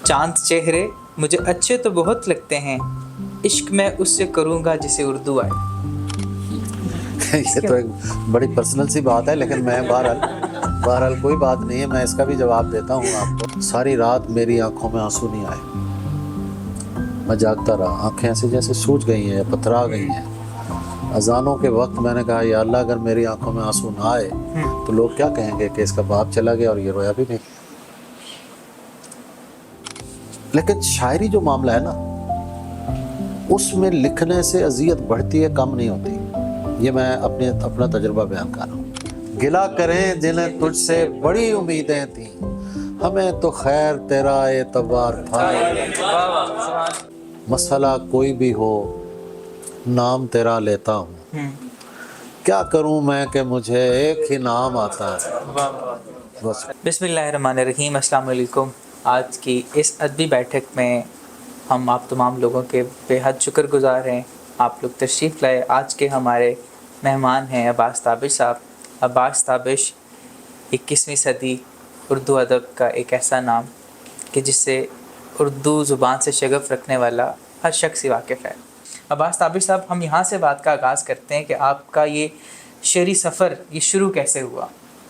چاند چہرے مجھے اچھے تو بہت لگتے ہیں، عشق میں اس سے کروں گا جسے اردو آئے۔ یہ تو ایک بڑی پرسنل سی بات ہے، لیکن میں بہرحال کوئی بات نہیں ہے، میں اس کا بھی جواب دیتا ہوں آپ کو۔ ساری رات میری آنکھوں میں آنسو نہیں آئے، میں جاگتا رہا، آنکھیں ایسے جیسے سوج گئی ہیں یا پتھرا گئی ہیں۔ اذانوں کے وقت میں نے کہا یا اللہ اگر میری آنکھوں میں آنسو نہ آئے تو لوگ کیا کہیں گے کہ اس کا باپ چلا گیا اور یہ رویا بھی نہیں۔ لیکن شاعری جو معاملہ ہے نا، اس میں لکھنے سے اذیت بڑھتی ہے، کم نہیں ہوتی۔ یہ میں اپنا تجربہ بیان کر رہا ہوں۔ گلا کریں جنہیں تجھ سے بڑی امیدیں تھیں، ہمیں تو خیر تیرا اعتبار تھا، مسئلہ کوئی بھی ہو نام تیرا لیتا ہوں، کیا کروں میں کہ مجھے ایک ہی نام آتا ہے۔ بس۔ بسم اللہ الرحمن الرحیم۔ السلام علیکم۔ آج کی اس ادبی بیٹھک میں ہم آپ تمام لوگوں کے بے حد شکر گزار ہیں، آپ لوگ تشریف لائے۔ آج کے ہمارے مہمان ہیں عباس تابش صاحب۔ عباس تابش 21ویں صدی اردو ادب کا ایک ایسا نام کہ جس سے اردو زبان سے شغف رکھنے والا ہر شخص ہی واقف ہے۔ عباس تابش صاحب، ہم یہاں سے بات کا آغاز کرتے ہیں کہ آپ کا یہ شعری سفر یہ شروع کیسے ہوا،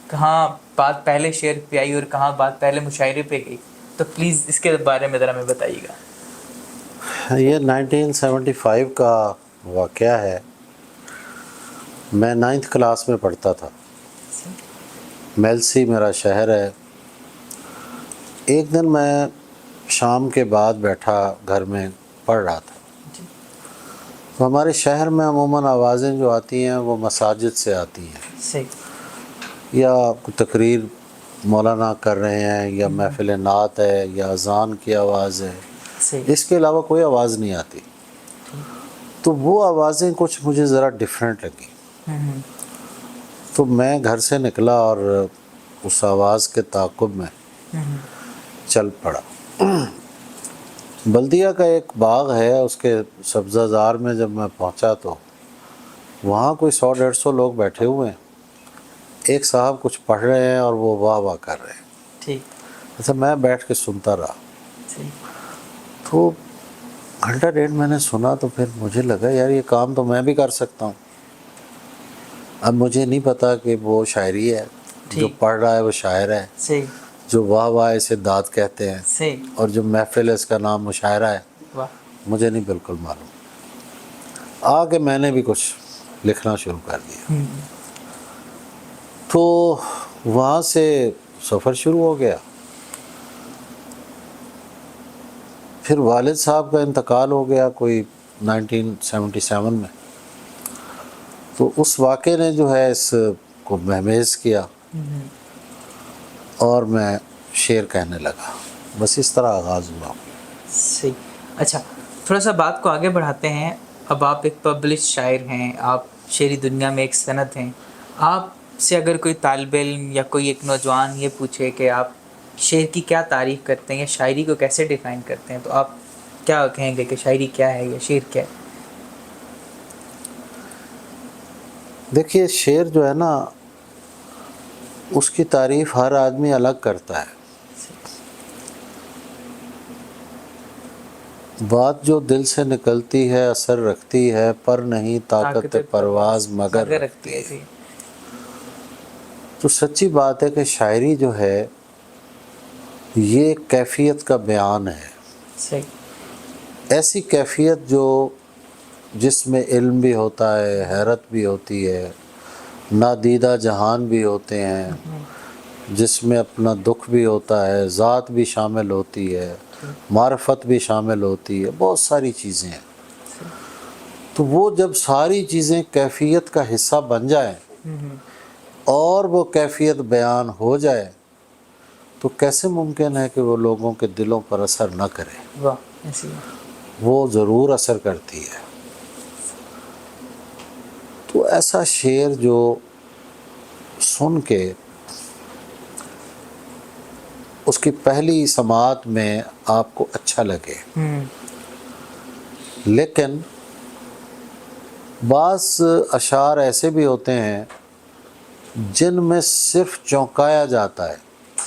کہاں بات پہلے شعر پہ آئی اور کہاں بات پہلے مشاعرے پہ گئی، تو پلیز اس کے بارے میں ذرا ہمیں بتائیے گا۔ یہ 1975 کا واقعہ ہے۔ میں 9th کلاس میں پڑھتا تھا، میلسی میرا شہر ہے۔ ایک دن میں شام کے بعد بیٹھا گھر میں پڑھ رہا تھا، تو ہمارے شہر میں عموماً آوازیں جو آتی ہیں وہ مساجد سے آتی ہیں، صحیح۔ یا کوئی تقریر مولانا کر رہے ہیں، یا محفل نعت ہے، یا اذان کی آواز ہے، صحیح۔ اس کے علاوہ کوئی آواز نہیں آتی۔ تو وہ آوازیں کچھ مجھے ذرا ڈیفرنٹ لگی، تو میں گھر سے نکلا اور اس آواز کے تعاقب میں چل پڑا۔ بلدیہ کا ایک باغ ہے، اس کے سبزہ زار میں جب میں پہنچا تو وہاں کوئی 100-150 لوگ بیٹھے ہوئے ہیں۔ ایک صاحب کچھ پڑھ رہے ہیں اور وہ واہ واہ کر رہے ہیں۔ ٹھیک۔ اچھا، میں بیٹھ کے سنتا رہا۔ صحیح۔ تو گھنٹہ ڈیڑھ میں نے سنا، تو پھر مجھے لگا یار یہ کام تو میں بھی کر سکتا ہوں۔ اب مجھے نہیں پتا کہ وہ شاعری ہے، جو پڑھ رہا ہے وہ شاعر ہے، صحیح۔ جو واہ واہ اسے داد کہتے ہیں، صحیح۔ اور جو محفل ہے اس کا نام مشاعرہ ہے، واہ۔ مجھے نہیں بالکل معلوم۔ آگے میں نے بھی کچھ لکھنا شروع کر دیا، تو وہاں سے سفر شروع ہو گیا۔ پھر والد صاحب کا انتقال ہو گیا کوئی 1977 میں، تو اس واقعے نے جو ہے اس کو مہمیز کیا اور میں شعر کہنے لگا۔ بس اس طرح آغاز ہوا۔ صحیح۔ اچھا، تھوڑا سا بات کو آگے بڑھاتے ہیں۔ اب آپ ایک پبلش شاعر ہیں، آپ شعری دنیا میں ایک سند ہیں۔ آپ سے اگر کوئی طالب علم یا کوئی ایک نوجوان یہ پوچھے کہ آپ شعر کی کیا تعریف کرتے ہیں یا شاعری کو کیسے ڈیفائن کرتے ہیں، تو آپ کیا کہیں گے کہ شاعری کیا ہے یا شعر کیا ہے؟ دیکھیے، شعر جو ہے نا، اس کی تعریف ہر آدمی الگ کرتا ہے۔ بات جو دل سے نکلتی ہے اثر رکھتی ہے، پر نہیں طاقت پرواز مگر رکھتی ہے۔ تو سچی بات ہے کہ شاعری جو ہے یہ کیفیت کا بیان ہے۔ صحیح۔ ایسی کیفیت جس میں علم بھی ہوتا ہے، حیرت بھی ہوتی ہے، نادیدہ جہان بھی ہوتے ہیں، جس میں اپنا دکھ بھی ہوتا ہے، ذات بھی شامل ہوتی ہے، معرفت بھی شامل ہوتی ہے، بہت ساری چیزیں ہیں۔ تو وہ جب ساری چیزیں کیفیت کا حصہ بن جائیں اور وہ کیفیت بیان ہو جائے، تو کیسے ممکن ہے کہ وہ لوگوں کے دلوں پر اثر نہ کرے؟ واہ، ایسی بات۔ وہ ضرور اثر کرتی ہے۔ تو ایسا شعر جو سن کے اس کی پہلی سماعت میں آپ کو اچھا لگے، لیکن بعض اشعار ایسے بھی ہوتے ہیں جن میں صرف چونکایا جاتا ہے،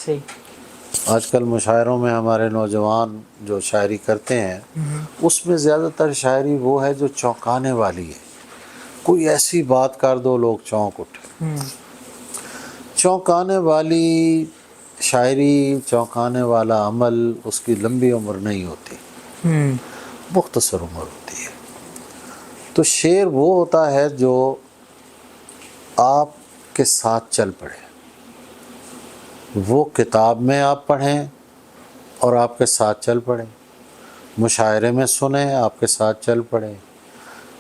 صحیح۔ آج کل مشاعروں میں ہمارے نوجوان جو شاعری کرتے ہیں اس میں زیادہ تر شاعری وہ ہے جو چونکانے والی ہے. کوئی ایسی بات کر دو لوگ چونک اٹھے. چونکانے والی شاعری، چونکانے والا عمل، اس کی لمبی عمر نہیں ہوتی، مختصر عمر ہوتی ہے. تو شعر وہ ہوتا ہے جو آپ کے ساتھ چل پڑے. وہ کتاب میں آپ پڑھیں اور آپ کے ساتھ چل پڑیں، مشاعرے میں سنیں آپ کے ساتھ چل پڑیں،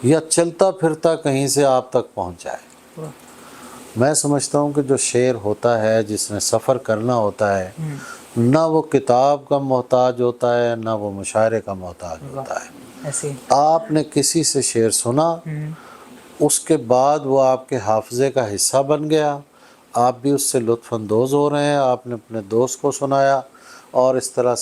یا چلتا پھرتا کہیں سے آپ تک پہنچ جائے. میں سمجھتا ہوں کہ جو شعر ہوتا ہے، جس نے سفر کرنا ہوتا ہے، نہ وہ کتاب کا محتاج ہوتا ہے نہ وہ مشاعرے کا محتاج ہوتا ہے. ایسے آپ نے کسی سے شعر سنا، اس کے بعد وہ آپ کے حافظے کا حصہ بن گیا، آپ بھی اس سے لطف اندوز ہو رہے ہیں، آپ نے اپنے دوست کو سنایا، اور اس طرح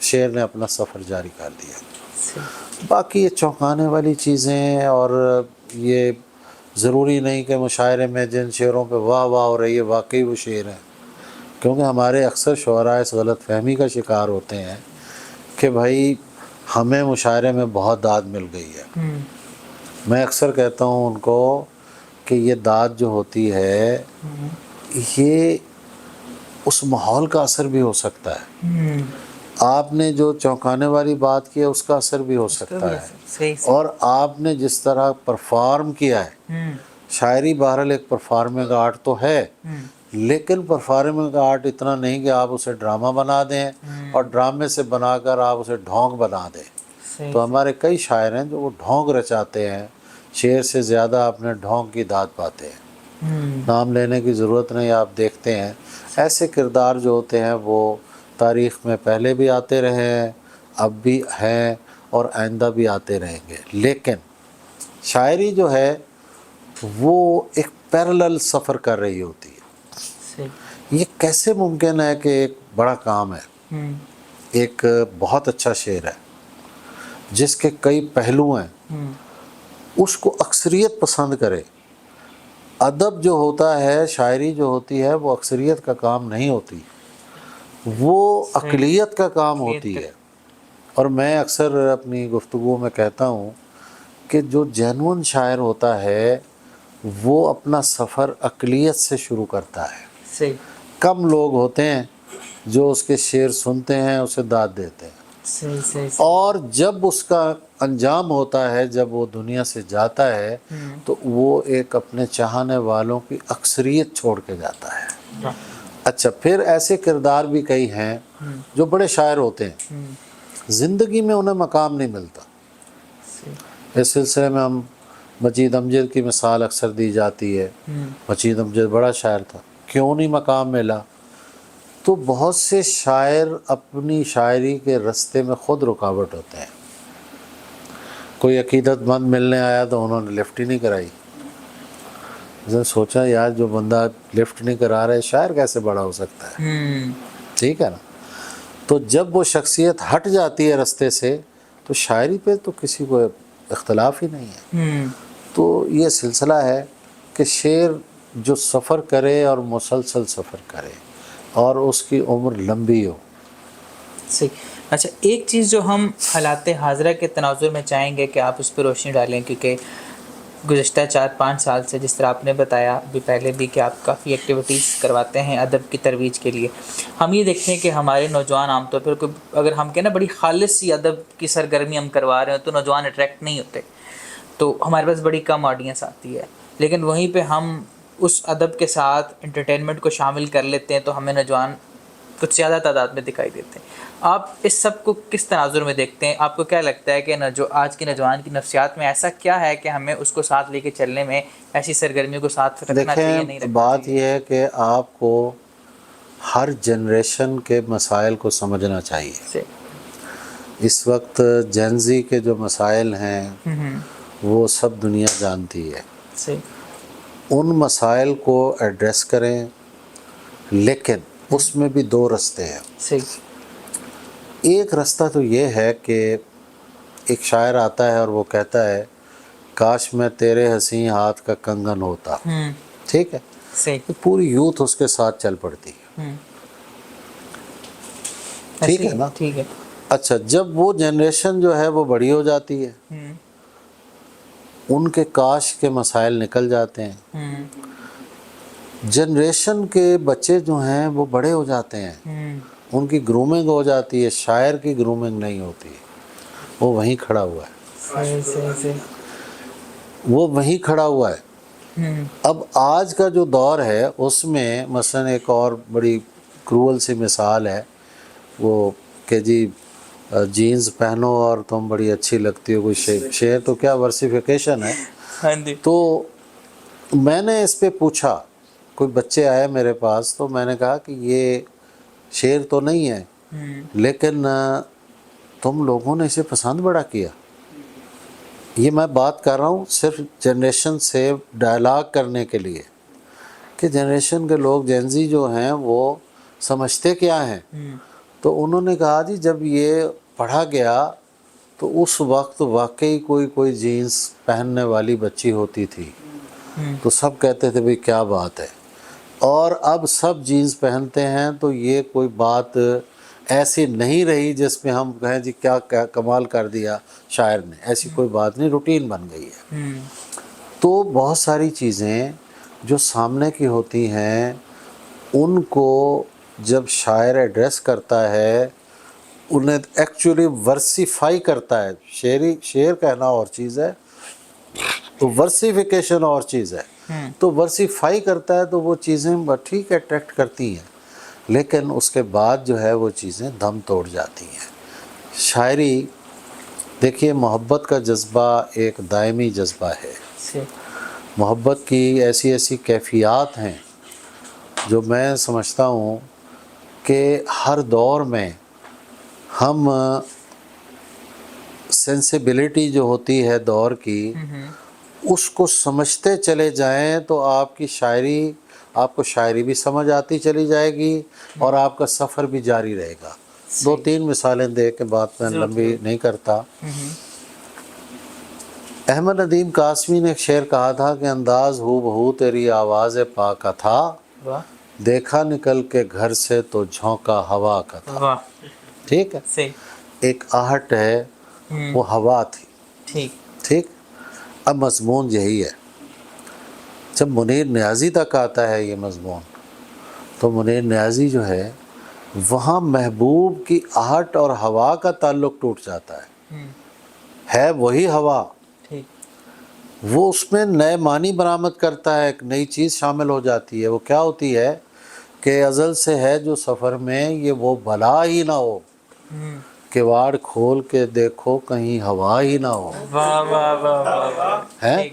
شعر نے اپنا سفر جاری کر دیا. باقی یہ چونکانے والی چیزیں، اور یہ ضروری نہیں کہ مشاعرے میں جن شعروں پہ واہ واہ ہو رہی ہے واقعی وہ شعر ہیں. کیونکہ ہمارے اکثر شعراء اس غلط فہمی کا شکار ہوتے ہیں کہ بھائی ہمیں مشاعرے میں بہت داد مل گئی ہے. میں اکثر کہتا ہوں ان کو کہ یہ داد جو ہوتی ہے یہ اس ماحول کا اثر بھی ہو سکتا ہے. آپ نے جو چونکانے والی بات کی ہے اس کا اثر بھی ہو سکتا ہے، اور آپ نے جس طرح پرفارم کیا ہے. شاعری بہرحال ایک پرفارمنگ آرٹ تو ہے، لیکن پرفارمنگ آرٹ اتنا نہیں کہ آپ اسے ڈرامہ بنا دیں اور ڈرامے سے بنا کر آپ اسے ڈھونگ بنا دیں. تو ہمارے کئی شاعر ہیں جو وہ ڈھونگ رچاتے ہیں، شعر سے زیادہ اپنے ڈھونگ کی داد پاتے ہیں. نام لینے کی ضرورت نہیں، آپ دیکھتے ہیں ایسے کردار جو ہوتے ہیں وہ تاریخ میں پہلے بھی آتے رہے ہیں، اب بھی ہیں، اور آئندہ بھی آتے رہیں گے. لیکن شاعری جو ہے وہ ایک پیرلل سفر کر رہی ہوتی ہے. یہ کیسے ممکن ہے کہ ایک بڑا کام ہے، ایک بہت اچھا شعر ہے جس کے کئی پہلو ہیں، اس کو اکثریت پسند کرے. ادب جو ہوتا ہے، شاعری جو ہوتی ہے، وہ اکثریت کا کام نہیں ہوتی، وہ اقلیت کا کام ہوتی ہے. اور میں اکثر اپنی گفتگو میں کہتا ہوں کہ جو جینون شاعر ہوتا ہے وہ اپنا سفر اقلیت سے شروع کرتا ہے. کم لوگ ہوتے ہیں جو اس کے شعر سنتے ہیں، اسے داد دیتے ہیں. اور جب اس کا انجام ہوتا ہے، جب وہ دنیا سے جاتا ہے، تو وہ ایک اپنے چاہنے والوں کی اکثریت چھوڑ کے جاتا ہے. اچھا، پھر ایسے کردار بھی کئی ہیں جو بڑے شاعر ہوتے ہیں، زندگی میں انہیں مقام نہیں ملتا. اس سلسلے میں ہم مجید امجد کی مثال اکثر دی جاتی ہے. مجید امجد بڑا شاعر تھا، کیوں نہیں مقام ملا؟ تو بہت سے شاعر اپنی شاعری کے رستے میں خود رکاوٹ ہوتے ہیں. کوئی عقیدت مند ملنے آیا تو انہوں نے لفٹ ہی نہیں کرائی. میں نے سوچا یار جو بندہ لفٹ نہیں کرا رہا ہے شاعر کیسے بڑا ہو سکتا ہے؟ ٹھیک ہے نا. تو جب وہ شخصیت ہٹ جاتی ہے رستے سے تو شاعری پہ تو کسی کو اختلاف ہی نہیں ہے. تو یہ سلسلہ ہے کہ شعر جو سفر کرے اور مسلسل سفر کرے اور اس کی عمر لمبی ہو. صحیح. اچھا، ایک چیز جو ہم حالات حاضرہ کے تناظر میں چاہیں گے کہ آپ اس پہ روشنی ڈالیں، کیونکہ گزشتہ 4-5 سال سے جس طرح آپ نے بتایا ابھی پہلے بھی کہ آپ کافی ایکٹیویٹیز کرواتے ہیں ادب کی ترویج کے لیے، ہم یہ دیکھتے ہیں کہ ہمارے نوجوان عام طور پر اگر ہم کہیں نا بڑی خالص سی ادب کی سرگرمی ہم کروا رہے ہیں تو نوجوان اٹریکٹ نہیں ہوتے، تو ہمارے پاس بڑی کم آڈینس آتی ہے. لیکن وہیں پہ ہم اس ادب کے ساتھ انٹرٹینمنٹ کو شامل کر لیتے ہیں تو ہمیں نوجوان کچھ زیادہ تعداد میں دکھائی دیتے ہیں. آپ اس سب کو کس تناظر میں دیکھتے ہیں؟ آپ کو کیا لگتا ہے کہ جو آج کے نوجوان کی نفسیات میں ایسا کیا ہے کہ ہمیں اس کو ساتھ لے کے چلنے میں، ایسی سرگرمیوں کو ساتھ رکھنا چاہیے نہیں رکھنا بات چاہیے؟ یہ ہے کہ آپ کو ہر جنریشن کے مسائل کو سمجھنا چاہیے. اس وقت جینزی کے جو مسائل ہیں وہ سب دنیا جانتی ہے. ان مسائل کو ایڈریس کریں، لیکن اس میں بھی 2 رستے ہیں. ایک رستہ تو یہ ہے کہ ایک شاعر آتا ہے اور وہ کہتا ہے کاش میں تیرے حسین ہاتھ کا کنگن ہوتا. ٹھیک ہے، پوری یوتھ اس کے ساتھ چل پڑتی ہے. ٹھیک ہے نا. ٹھیک ہے. اچھا جب وہ جنریشن جو ہے وہ بڑی ہو جاتی ہے، ان کے کاش کے مسائل نکل جاتے ہیں، جنریشن کے بچے جو ہیں وہ بڑے ہو جاتے ہیں، ان کی گرومنگ ہو جاتی ہے، شاعر کی گرومنگ نہیں ہوتی، وہ وہیں کھڑا ہوا ہے. وہ وہیں کھڑا ہوا ہے. اب آج کا جو دور ہے اس میں مثلا ایک اور بڑی کرول سی مثال ہے وہ کہ جی جینز پہنو اور تم بڑی اچھی لگتی ہو، کوئی شعر تو کیا ورسیفیکیشن ہے. تو میں نے اس پہ پوچھا، کوئی بچے آئے میرے پاس تو میں نے کہا کہ یہ شعر تو نہیں ہے لیکن تم لوگوں نے اسے پسند بڑا کیا. یہ میں بات کر رہا ہوں صرف جنریشن سے ڈائلاگ کرنے کے لیے کہ جنریشن کے لوگ جینزی جو ہیں وہ سمجھتے کیا ہیں. تو انہوں نے کہا جی جب یہ پڑھا گیا تو اس وقت واقعی کوئی جینز پہننے والی بچی ہوتی تھی تو سب کہتے تھے بھئی کیا بات ہے، اور اب سب جینز پہنتے ہیں تو یہ کوئی بات ایسی نہیں رہی جس میں ہم کہیں جی کیا کمال کر دیا شاعر نے، ایسی کوئی بات نہیں، روٹین بن گئی ہے. تو بہت ساری چیزیں جو سامنے کی ہوتی ہیں ان کو جب شاعر ایڈریس کرتا ہے انہیں ایکچولی ورسیفائی کرتا ہے. شعر کہنا اور چیز ہے تو ورسیفیکیشن اور چیز ہے. تو ورسیفائی کرتا ہے تو وہ چیزیں ٹھیک اٹریکٹ کرتی ہیں لیکن اس کے بعد جو ہے وہ چیزیں دم توڑ جاتی ہیں. شاعری دیکھیے محبت کا جذبہ ایک دائمی جذبہ ہے. محبت کی ایسی ایسی کیفیات ہیں جو میں سمجھتا ہوں کہ ہر دور میں ہم سینسیبلٹی جو ہوتی ہے دور کی اس کو سمجھتے چلے جائیں تو آپ کو شاعری بھی سمجھ آتی چلی جائے گی اور آپ کا سفر بھی جاری رہے گا. 2-3 مثالیں دے کے بات میں لمبی نہیں کرتا. احمد ندیم قاسمی نے ایک شعر کہا تھا کہ انداز ہو بہو تیری آواز پاک کا تھا، دیکھا نکل کے گھر سے تو جھونکا ہوا کا تھا. ٹھیک ہے، ایک آہٹ ہے وہ ہوا تھی. ٹھیک، اب مضمون یہی ہے. جب منیر نیازی تک آتا ہے یہ مضمون تو منیر نیازی جو ہے وہاں محبوب کی آہٹ اور ہوا کا تعلق ٹوٹ جاتا ہے وہی ہوا، وہ اس میں نئے معنی برآمد کرتا ہے، ایک نئی چیز شامل ہو جاتی ہے. وہ کیا ہوتی ہے کہ ازل سے ہے جو سفر میں یہ وہ بلا ہی نہ ہو، کواڑ کھول کے دیکھو کہیں ہوا ہی نہ ہو. ہے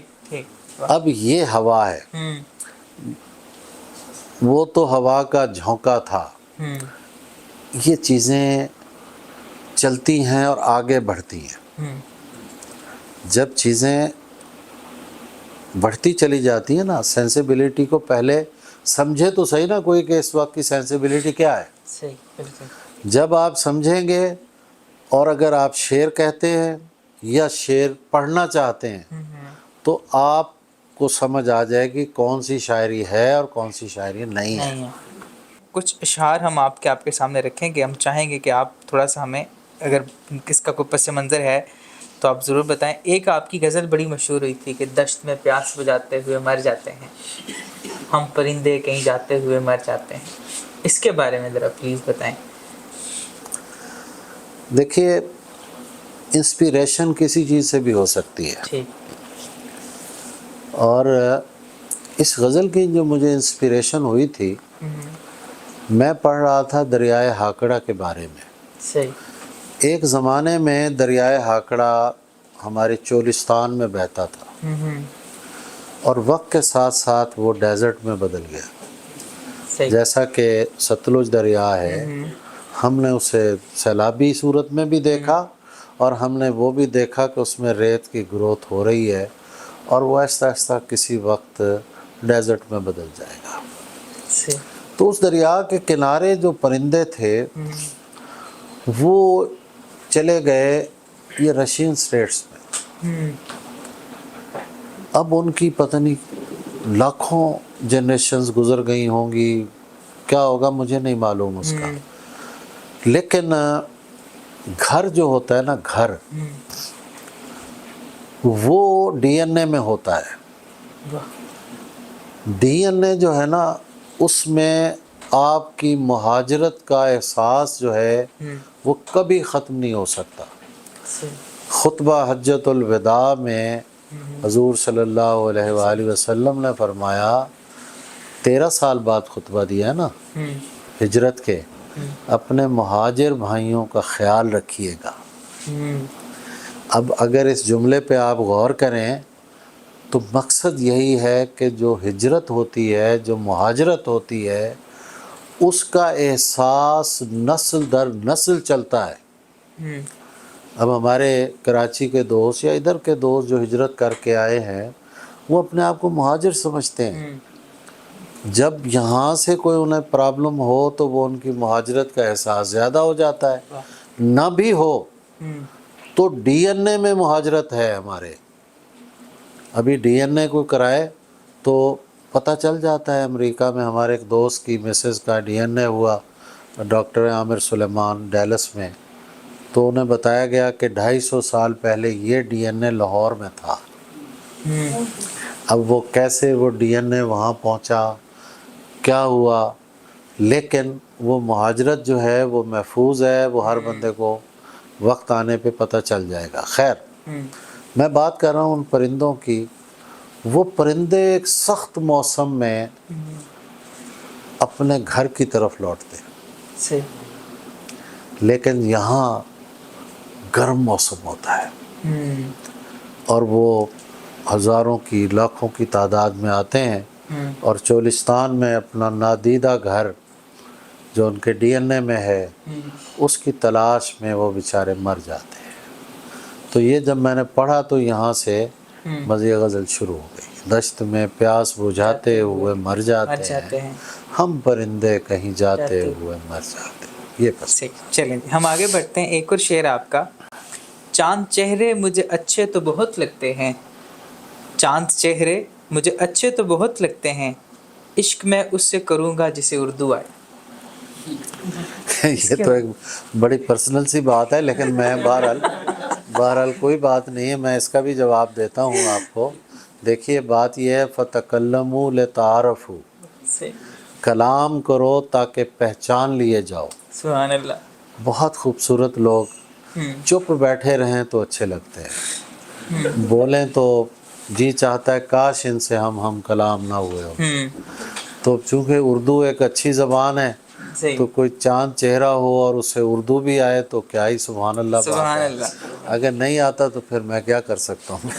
اب یہ ہوا ہے، وہ تو ہوا کا جھونکا تھا. یہ چیزیں چلتی ہیں اور آگے بڑھتی ہیں. جب چیزیں بڑھتی چلی جاتی ہیں نا، سینسیبلٹی کو پہلے سمجھے تو صحیح نا کوئی کہ اس وقت کی سینسیبلٹی کیا ہے. جب آپ سمجھیں گے اور اگر آپ شعر کہتے ہیں یا شعر پڑھنا چاہتے ہیں تو آپ کو سمجھ آ جائے گی کون سی شاعری ہے اور کون سی شاعری نہیں ہے. کچھ اشعار ہم آپ کے سامنے رکھیں گے، ہم چاہیں گے کہ آپ تھوڑا سا ہمیں اگر کس کا کوئی پس منظر ہے تو آپ ضرور بتائیں. ایک آپ کی غزل بڑی مشہور ہوئی تھی کہ دشت میں پیاس بجھاتے ہوئے مر جاتے ہیں ہم پرندے کہیں جاتے ہوئے مر جاتے ہیں. اس کے بارے میں ذرا پلیز بتائیں. دیکھیے انسپیریشن کسی چیز سے بھی ہو سکتی ہے، اور اس غزل کی جو مجھے انسپیریشن ہوئی تھی میں پڑھ رہا تھا دریائے ہاکڑا کے بارے میں. ایک زمانے میں دریائے ہاکڑا ہمارے چولستان میں بہتا تھا اور وقت کے ساتھ ساتھ وہ ڈیزرٹ میں بدل گیا. جیسا کہ ستلج دریا ہے، ہم نے اسے سیلابی صورت میں بھی دیکھا اور ہم نے وہ بھی دیکھا کہ اس میں ریت کی گروتھ ہو رہی ہے اور وہ آہستہ آہستہ کسی وقت ڈیزرٹ میں بدل جائے گا. تو اس دریا کے کنارے جو پرندے تھے وہ چلے گئے یہ رشین سٹیٹس میں. اب ان کی پتہ نہیں لاکھوں جنریشنز گزر گئی ہوں گی، کیا ہوگا مجھے نہیں معلوم اس کا، لیکن گھر جو ہوتا ہے نا، گھر وہ ڈی این اے میں ہوتا ہے. ڈی این اے جو ہے نا، اس میں آپ کی مہاجرت کا احساس جو ہے وہ کبھی ختم نہیں ہو سکتا. خطبہ حجۃ الوداع میں حضور صلی اللہ علیہ وآلہ وسلم نے فرمایا، 13 سال بعد خطبہ دیا ہے نا ہجرت کے، اپنے مہاجر بھائیوں کا خیال رکھیے گا. اب اگر اس جملے پہ آپ غور کریں تو مقصد یہی ہے کہ جو ہجرت ہوتی ہے، جو مہاجرت ہوتی ہے، اس کا احساس نسل در نسل چلتا ہے. اب ہمارے کراچی کے دوست یا ادھر کے دوست جو ہجرت کر کے آئے ہیں، وہ اپنے آپ کو مہاجر سمجھتے ہیں. جب یہاں سے کوئی انہیں پرابلم ہو تو وہ ان کی مہاجرت کا احساس زیادہ ہو جاتا ہے. نہ بھی ہو تو ڈی این اے میں مہاجرت ہے ہمارے. ابھی ڈی این اے کو کرائے تو پتہ چل جاتا ہے. امریکہ میں ہمارے ایک دوست کی مسز کا ڈی این اے ہوا، ڈاکٹر عامر سلیمان ڈیلس میں، تو انہیں بتایا گیا کہ 250 سال پہلے یہ ڈی این اے لاہور میں تھا. اب وہ کیسے وہ ڈی این اے وہاں پہنچا، کیا ہوا، لیکن وہ مہاجرت جو ہے وہ محفوظ ہے، وہ ہر بندے کو وقت آنے پہ پتہ چل جائے گا. خیر، میں بات کر رہا ہوں ان پرندوں کی. وہ پرندے ایک سخت موسم میں اپنے گھر کی طرف لوٹتے ہیں، لیکن یہاں گرم موسم ہوتا ہے اور وہ ہزاروں کی لاکھوں کی تعداد میں آتے ہیں اور چولستان میں اپنا نادیدہ گھر جو ان کے ڈی این اے میں ہے اس کی تلاش میں وہ بیچارے مر جاتے ہیں. تو یہ جب میں نے پڑھا تو یہاں سے مزید غزل شروع ہو گئی. دشت میں پیاس بجھاتے ہوئے مر جاتے ہیں، ہم پرندے کہیں جاتے ہوئے مر جاتے ہیں. یہ بس. چلیں ہم آگے بڑھتے ہیں. ایک اور شعر آپ کا. چاند چہرے مجھے اچھے تو بہت لگتے ہیں، چاند چہرے مجھے اچھے تو بہت لگتے ہیں، عشق میں اس سے کروں گا جسے اردو آئے. یہ تو ایک بڑی پرسنل سی بات ہے، لیکن میں بہرحال کوئی بات نہیں ہے، میں اس کا بھی جواب دیتا ہوں آپ کو. دیکھیے بات یہ ہے، فَتَكَلَّمُوا لِتَعَارَفُوا، کلام کرو تاکہ پہچان لیے جاؤ. سبحان اللہ. بہت خوبصورت لوگ چپ بیٹھے رہیں تو اچھے لگتے ہیں، بولیں تو جی چاہتا ہے کاش ان سے ہم کلام نہ ہوئے ہو. تو چونکہ اردو ایک اچھی زبان ہے تو کوئی چاند چہرہ ہو اور اسے اردو بھی آئے تو کیا ہی سبحان اللہ بات سبحان ہے. اللہ. اگر نہیں آتا تو پھر میں کیا کر سکتا ہوں.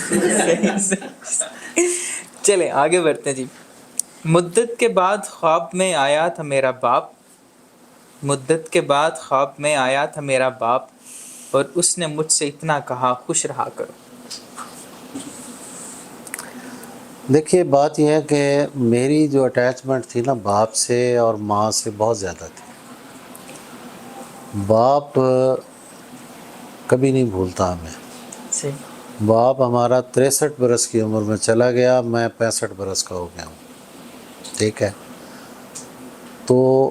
چلیں آگے بڑھتے ہیں جی. مدت کے بعد خواب میں آیا تھا میرا باپ، مدت کے بعد خواب میں آیا تھا میرا باپ، اور اس نے مجھ سے اتنا کہا خوش رہا کرو. دیکھیے بات یہ ہے کہ میری جو اٹیچمنٹ تھی نا باپ سے اور ماں سے بہت زیادہ تھی. باپ کبھی نہیں بھولتا ہمیں. باپ ہمارا 63 برس کی عمر میں چلا گیا، میں 65 برس کا ہو گیا ہوں. ٹھیک ہے، تو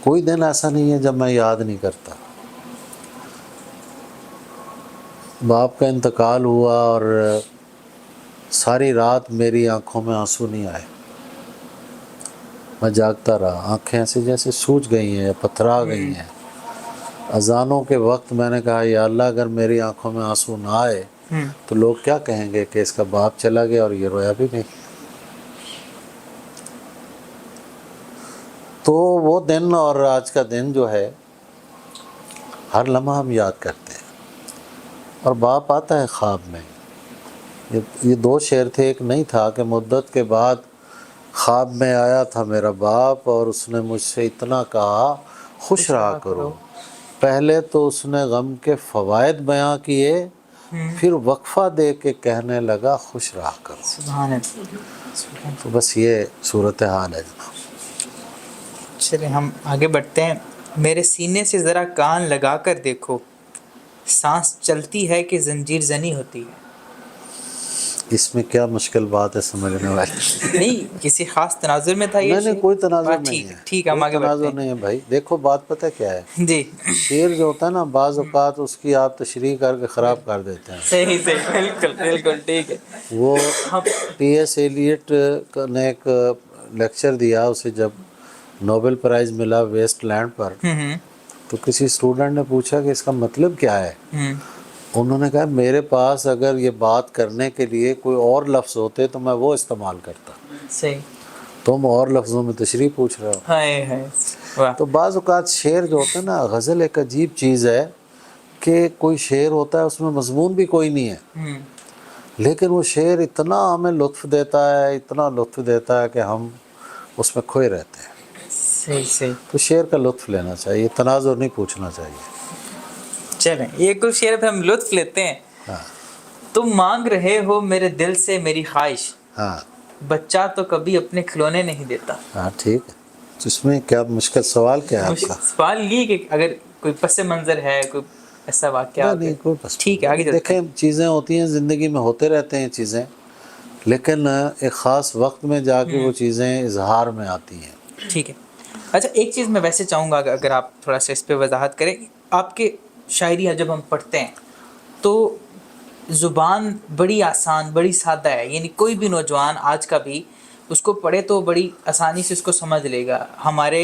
کوئی دن ایسا نہیں ہے جب میں یاد نہیں کرتا. باپ کا انتقال ہوا اور ساری رات میری آنکھوں میں آنسو نہیں آئے. میں جاگتا رہا، آنکھیں ایسے جیسے سوج گئی ہیں، پتھرا گئی ہیں. اذانوں کے وقت میں نے کہا یا اللہ اگر میری آنکھوں میں آنسو نہ آئے تو لوگ کیا کہیں گے کہ اس کا باپ چلا گیا اور یہ رویا بھی نہیں. تو وہ دن اور آج کا دن جو ہے ہر لمحہ ہم یاد کرتے ہیں. اور باپ آتا ہے خواب میں. یہ 2 شعر تھے، ایک نہیں تھا کہ مدت کے بعد خواب میں آیا تھا میرا باپ اور اس نے مجھ سے اتنا کہا خوش رہا کرو. پہلے تو اس نے غم کے فوائد بیان کیے، پھر وقفہ دے کے کہنے لگا خوش رہا کرو. سبحان اللہ. تو بس یہ صورتحال ہے جناب. چلیں ہم آگے بڑھتے ہیں. میرے سینے سے ذرا کان لگا کر دیکھو، سانس چلتی ہے کہ زنجیر زنی ہوتی ہے. اس میں کیا مشکل بات ہے سمجھنے والی؟ نہیں کسی خاص تناظر میں تھا یہ نہیں شعر؟ کوئی تناظر نہیں ٹھیک ہے، ٹھیک ہے، ہم کوئی آگے تناظر بڑھتے نہیں ہے بھائی. دیکھو بات پتہ کیا ہے، ہیں. جی شعر جو ہوتا ہے نا بعض اوقات اس کی آپ تشریح کر کے خراب کر دیتے ہیں. صحیح صحیح، بالکل بالکل ٹھیک ہے. وہ ٹی ایس ایلیٹ نے ایک لیکچر دیا، اسے جب نوبل پرائز ملا ویسٹ لینڈ پر، تو کسی اسٹوڈنٹ نے پوچھا کہ اس کا مطلب کیا ہے. انہوں نے کہا میرے پاس اگر یہ بات کرنے کے لیے کوئی اور لفظ ہوتے تو میں وہ استعمال کرتا، صحیح. تم اور لفظوں میں تشریح پوچھ رہے ہو. ہائے ہائے واہ. تو بعض اوقات شعر جو ہوتا ہے نا، غزل ایک عجیب چیز ہے کہ کوئی شعر ہوتا ہے اس میں مضمون بھی کوئی نہیں ہے، لیکن وہ شعر اتنا ہمیں لطف دیتا ہے، اتنا لطف دیتا ہے کہ ہم اس میں کھوئے رہتے ہیں. صحیح صحیح. تو شعر کا لطف لینا چاہیے، تناظر نہیں پوچھنا چاہیے. چلیں یہ کچھ شعر پہ ہم لطف لیتے ہیں. ہاں تم مانگ رہے ہو میرے دل سے میری خواہش، ہاں بچہ تو کبھی اپنے کھلونے نہیں دیتا. ہاں ٹھیک ہے. تو اس میں کیا مشکل سوال کیا ہے آپ کا؟ سوال یہ کہ اگر کوئی پس منظر ہے، کوئی ایسا واقعہ نہیں کوئی پس ٹھیک ہے آگے چلتے دیکھیں، ہیں. چیزیں ہوتی ہیں زندگی میں، ہوتے رہتے ہیں چیزیں، لیکن ایک خاص وقت میں جا کے وہ چیزیں اظہار میں آتی ہیں. ٹھیک ہے. اچھا ایک چیز میں ویسے چاہوں گا اگر آپ تھوڑا سا اس پہ وضاحت کریں. آپ کے شاعری جب ہم پڑھتے ہیں تو زبان بڑی آسان، بڑی سادہ ہے، یعنی کوئی بھی نوجوان آج کا بھی اس کو پڑھے تو بڑی آسانی سے اس کو سمجھ لے گا. ہمارے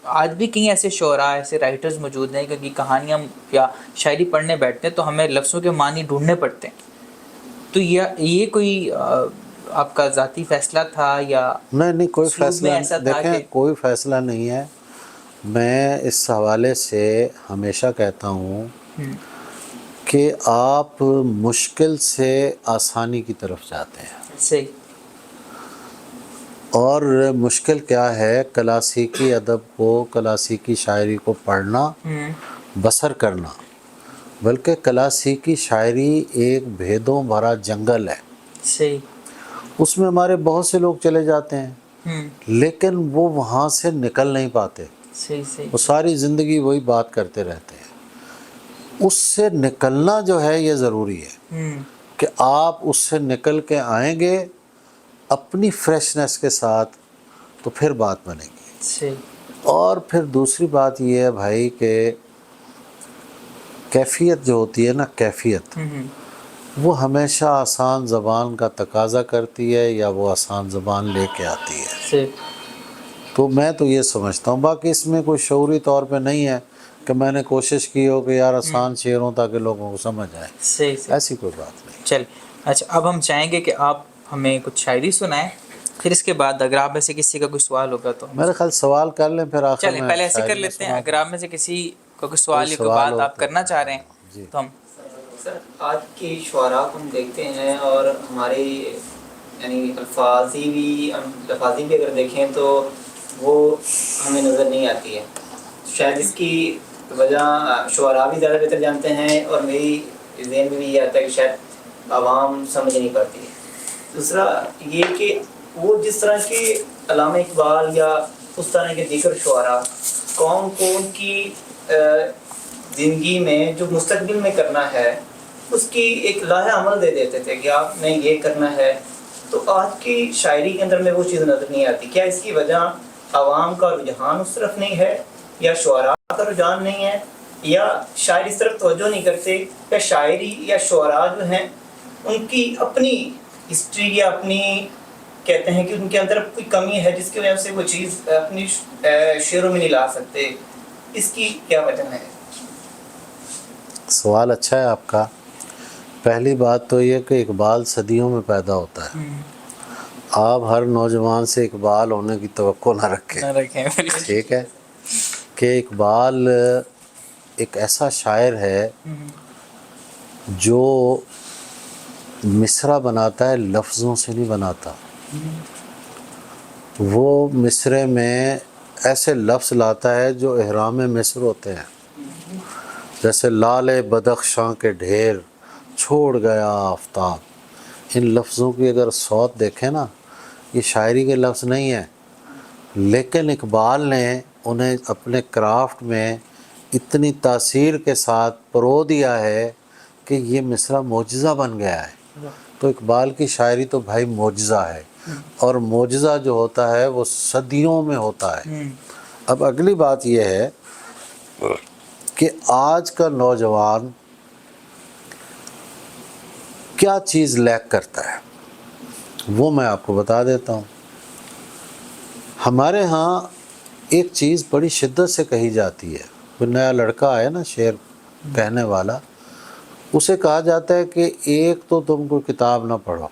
آج بھی کئی ایسے شعراء، ایسے رائٹرز موجود ہیں کہ کہانیاں یا شاعری پڑھنے بیٹھتے ہیں تو ہمیں لفظوں کے معنی ڈھونڈنے پڑتے ہیں. تو یہ کوئی آپ کا ذاتی فیصلہ تھا یا نہیں کوئی اسلوب فیصلہ میں ایسا تھا دیکھیں کہ کوئی فیصلہ نہیں ہے. میں اس حوالے سے ہمیشہ کہتا ہوں کہ آپ مشکل سے آسانی کی طرف جاتے ہیں. صحیح. اور مشکل کیا ہے؟ کلاسیکی ادب کو، کلاسیکی شاعری کو پڑھنا، بسر کرنا. بلکہ کلاسیکی شاعری ایک بھیدوں بھرا جنگل ہے. صحیح. اس میں ہمارے بہت سے لوگ چلے جاتے ہیں، لیکن وہ وہاں سے نکل نہیں پاتے. صحیح صحیح. وہ ساری زندگی وہی بات کرتے رہتے ہیں. اس سے نکلنا جو ہے یہ ضروری ہے کہ آپ اس سے نکل کے آئیں گے اپنی فریشنس کے ساتھ، تو پھر بات بنے گی. صحیح. اور پھر دوسری بات یہ ہے بھائی کہ کیفیت جو ہوتی ہے نا، کیفیت وہ ہمیشہ آسان زبان کا تقاضا کرتی ہے یا وہ آسان زبان لے کے آتی ہے. صحیح. تو میں تو یہ سمجھتا ہوں، باقی اس میں کوئی شعوری طور پہ نہیں ہے کہ میں نے کوشش کی ہو کہ یار آسان شعر ہوں تاکہ لوگوں کو سمجھ آئے. صحیح صحیح. ایسی کوئی بات نہیں. چلیے اچھا اب ہم چاہیں گے کہ آپ ہمیں کچھ شاعری سنائیں، پھر اس کے بعد اگر آپ میں سے کسی کا کوئی سوال ہوگا تو میرے خیال سوال کر لیں، پھر آخر چلیں میں پہلے ایسے کر شاعری میں لیتے ہیں. سناؤں. اگر آپ میں سے کسی کو کوئی سوال یا کوئی سوال بات ہو آپ کرنا چاہ رہے ہیں جی. تو ہم سر آج کی شعراء کو ہم دیکھتے ہیں اور ہماری یعنی الفاظی بھی اگر دیکھیں تو وہ ہمیں نظر نہیں آتی ہے. شاید اس کی وجہ شعراء بھی زیادہ بہتر جانتے ہیں، اور میری ذہن میں بھی یہ آتا ہے کہ شاید عوام سمجھ نہیں پاتی ہے. دوسرا یہ کہ وہ جس طرح کے علامہ اقبال یا اس طرح کے دیگر شعراء قوم کو ان کی زندگی میں جو مستقبل میں کرنا ہے اس کی ایک لاہ عمل دے دیتے تھے کہ آپ نے یہ کرنا ہے، تو آج کی شاعری کے اندر میں وہ چیز نظر نہیں آتی. کیا اس کی وجہ عوام کا رجحان اس طرف نہیں ہے، یا شعراء کا رجحان نہیں ہے، یا شاعر اس طرف توجہ نہیں کرتے، یا شاعری یا شعراء جو ہیں ان کی اپنی ہسٹری یا اپنی کہتے ہیں کہ ان کے اندر کوئی کمی ہے جس کی وجہ سے وہ چیز اپنی شعروں میں نہیں لا سکتے؟ اس کی کیا وجہ ہے؟ سوال اچھا ہے آپ کا. پہلی بات تو یہ کہ اقبال صدیوں میں پیدا ہوتا ہے. آپ ہر نوجوان سے اقبال ہونے کی توقع نہ رکھیں. ٹھیک ہے کہ اقبال ایک ایسا شاعر ہے جو مصرع بناتا ہے، لفظوں سے نہیں بناتا. وہ مصرع میں ایسے لفظ لاتا ہے جو احرام مصر ہوتے ہیں، جیسے لال بدخشاں کے ڈھیر چھوڑ گیا آفتاب. ان لفظوں کی اگر صوت دیکھیں نا، یہ شاعری کے لفظ نہیں ہیں، لیکن اقبال نے انہیں اپنے کرافٹ میں اتنی تاثیر کے ساتھ پرو دیا ہے کہ یہ مصرع معجزہ بن گیا ہے. تو اقبال کی شاعری تو بھائی معجزہ ہے، اور معجزہ جو ہوتا ہے وہ صدیوں میں ہوتا ہے۔ اب اگلی بات یہ ہے کہ آج کا نوجوان کیا چیز لیک کرتا ہے، وہ میں آپ کو بتا دیتا ہوں۔ ہمارے ہاں ایک چیز بڑی شدت سے کہی جاتی ہے، کوئی نیا لڑکا آئے نا شعر کہنے والا، اسے کہا جاتا ہے کہ ایک تو تم کو کتاب نہ پڑھو،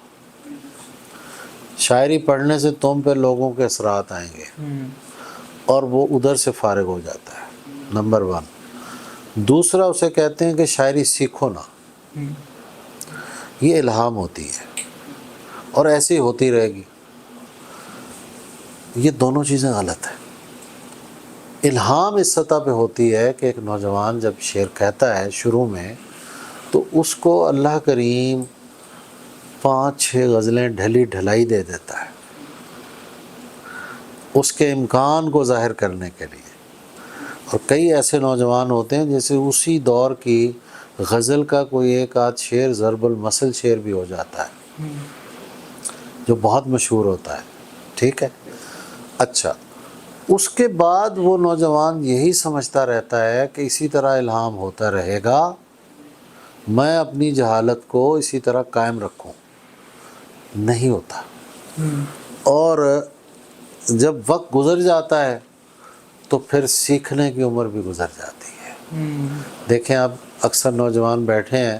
شاعری پڑھنے سے تم پہ لوگوں کے اثرات آئیں گے، اور وہ ادھر سے فارغ ہو جاتا ہے، نمبر 1۔ دوسرا اسے کہتے ہیں کہ شاعری سیکھو نا، یہ الہام ہوتی ہے اور ایسی ہوتی رہے گی۔ یہ دونوں چیزیں غلط ہیں۔ الہام اس سطح پہ ہوتی ہے کہ ایک نوجوان جب شعر کہتا ہے شروع میں، تو اس کو اللہ کریم 5-6 غزلیں ڈھلی ڈھلائی دے دیتا ہے اس کے امکان کو ظاہر کرنے کے لیے۔ اور کئی ایسے نوجوان ہوتے ہیں جیسے اسی دور کی غزل کا کوئی ایک آدھ شعر ضرب المثل شعر بھی ہو جاتا ہے جو بہت مشہور ہوتا ہے، ٹھیک ہے۔ اچھا، اس کے بعد وہ نوجوان یہی سمجھتا رہتا ہے کہ اسی طرح الہام ہوتا رہے گا، میں اپنی جہالت کو اسی طرح قائم رکھوں۔ نہیں ہوتا، اور جب وقت گزر جاتا ہے تو پھر سیکھنے کی عمر بھی گزر جاتی ہے۔ دیکھیں آپ اکثر نوجوان بیٹھے ہیں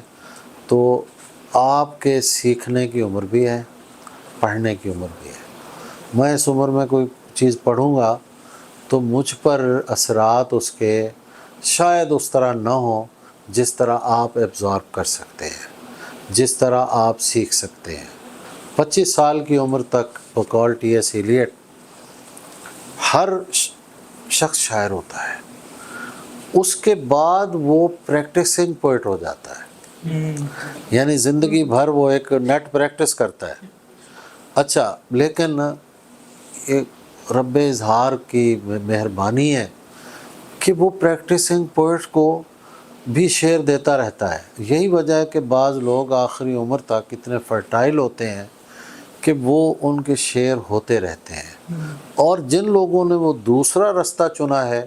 تو آپ کے سیکھنے کی عمر بھی ہے، پڑھنے کی عمر بھی ہے۔ میں اس عمر میں کوئی چیز پڑھوں گا تو مجھ پر اثرات اس کے شاید اس طرح نہ ہوں جس طرح آپ ایبزارب کر سکتے ہیں، جس طرح آپ سیکھ سکتے ہیں۔ 25 سال کی عمر تک بقول ٹی ایس ایلیٹ ہر شخص شاعر ہوتا ہے، اس کے بعد وہ پریکٹسنگ پوئٹ ہو جاتا ہے، یعنی زندگی بھر وہ ایک نیٹ پریکٹس کرتا ہے۔ اچھا، لیکن ایک رب اظہار کی مہربانی ہے کہ وہ پریکٹسنگ پوئٹ کو بھی شعر دیتا رہتا ہے۔ یہی وجہ ہے کہ بعض لوگ آخری عمر تک اتنے فرٹائل ہوتے ہیں کہ وہ ان کے شعر ہوتے رہتے ہیں، اور جن لوگوں نے وہ دوسرا رستہ چنا ہے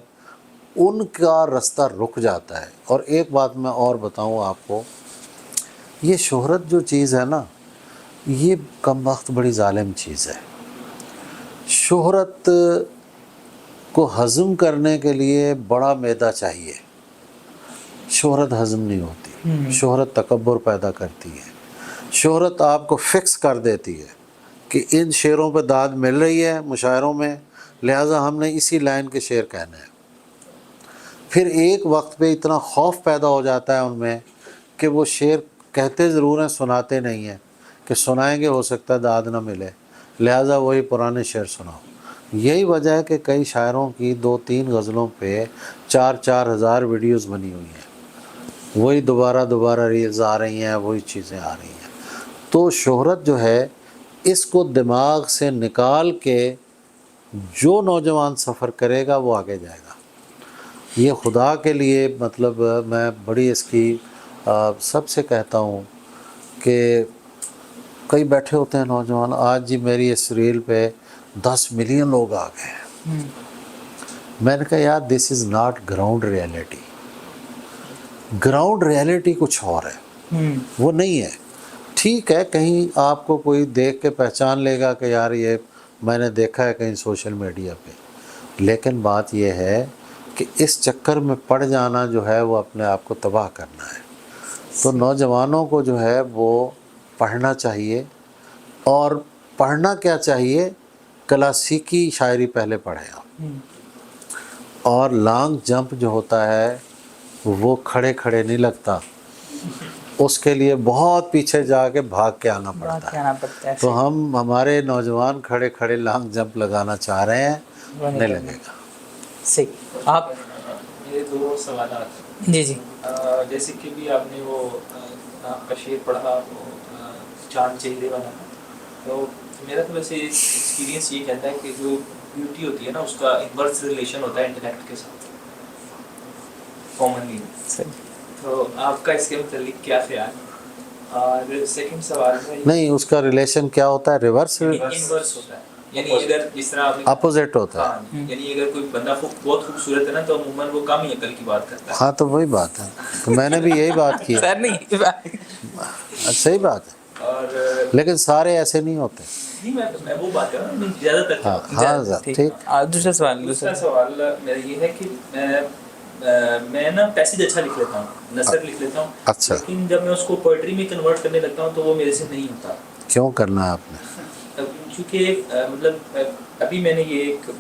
ان کا رستہ رک جاتا ہے۔ اور ایک بات میں اور بتاؤں آپ کو، یہ شہرت جو چیز ہے نا، یہ کم وقت بڑی ظالم چیز ہے۔ شہرت کو ہضم کرنے کے لیے بڑا معدہ چاہیے، شہرت ہضم نہیں ہوتی۔ شہرت تکبر پیدا کرتی ہے، شہرت آپ کو فکس کر دیتی ہے کہ ان شعروں پہ داد مل رہی ہے مشاعروں میں، لہٰذا ہم نے اسی لائن کے شعر کہنے ہیں۔ پھر ایک وقت پہ اتنا خوف پیدا ہو جاتا ہے ان میں کہ وہ شعر کہتے ضرور ہیں، سناتے نہیں ہیں، کہ سنائیں گے ہو سکتا ہے داد نہ ملے، لہٰذا وہی پرانے شعر سناؤ۔ یہی وجہ ہے کہ کئی شاعروں کی 2-3 غزلوں پہ 4-4 ہزار ویڈیوز بنی ہوئی ہیں، وہی دوبارہ ریلز آ رہی ہیں، وہی چیزیں آ رہی ہیں۔ تو شہرت جو ہے، اس کو دماغ سے نکال کے جو نوجوان سفر کرے گا وہ آگے جائے گا۔ یہ خدا کے لیے، مطلب میں بڑی اس کی سب سے کہتا ہوں کہ کئی بیٹھے ہوتے ہیں نوجوان، آج جی میری اس ریل پہ 10 ملین لوگ آ گئے ہیں۔ میں نے کہا یار this is not ground reality, ground reality کچھ اور ہے، وہ نہیں ہے۔ ٹھیک ہے، کہیں آپ کو کوئی دیکھ کے پہچان لے گا کہ یار یہ میں نے دیکھا ہے کہیں سوشل میڈیا پہ، لیکن بات یہ ہے کہ اس چکر میں پڑ جانا جو ہے وہ اپنے آپ کو تباہ کرنا ہے۔ تو نوجوانوں کو جو ہے وہ پڑھنا چاہیے، اور پڑھنا کیا چاہیے، کلاسیکی شاعری پہلے پڑھیں آپ، اور لانگ جمپ جو ہوتا ہے وہ کھڑے کھڑے نہیں لگتا، اس کے لیے بہت پیچھے جا کے بھاگ کے آنا پڑتا ہے۔ تو ہمارے نوجوان کھڑے کھڑے لانگ جمپ لگانا چاہ رہے ہیں، نہیں لگے گا۔ صحیح۔ آپ میرے 2 سوالات۔ جی جیسے کہ بھی آپ نے وہ آپ کا شعر پڑھا، وہ چاند چہرے والا، تو میرا تو ویسے ایکسپیرینس یہ کہتا ہے کہ جو بیوٹی ہوتی ہے نا، اس کا انورس ریلیشن ہوتا ہے انٹلیکٹ کے ساتھ کامنلی۔ صحیح۔ تو آپ کا اس کے متعلق کیا خیال ہے؟ اور سیکنڈ سوال ہے نہیں، اس کا ریلیشن کیا ہوتا ہے؟ ریورس انورس ہوتا ہے، یعنی اگر جس طرح آپ نے اپوزٹ ہوتا ہے. ہاں یعنی اگر کوئی بندہ بہت خوبصورت ہے نا تو عموماً وہ کم ہی عقل کی بات کرتا ہے. ہاں تو وہی بات ہے، تو میں نے بھی یہی بات کی ہے. سر نہیں صحیح بات ہے، اور لیکن سارے ایسے نہیں ہوتے. نہیں میں وہ بات کر رہا ہوں زیادہ تر ہاں ہاں ٹھیک. دوسرا سوال دوسرا سوال میرا یہ ہے کہ میں نا پیسیج اچھا لکھ لیتا ہوں، نثر لکھ لیتا ہوں، اچھا. لیکن جب میں اس کو پوئٹری میں کنورٹ کرنے لگتا ہوں تو وہ میرے سے نہیں ہوتا. کیوں کرنا ہے آپ نے؟ کیونکہ مطلب ابھی میں نے یہ ایک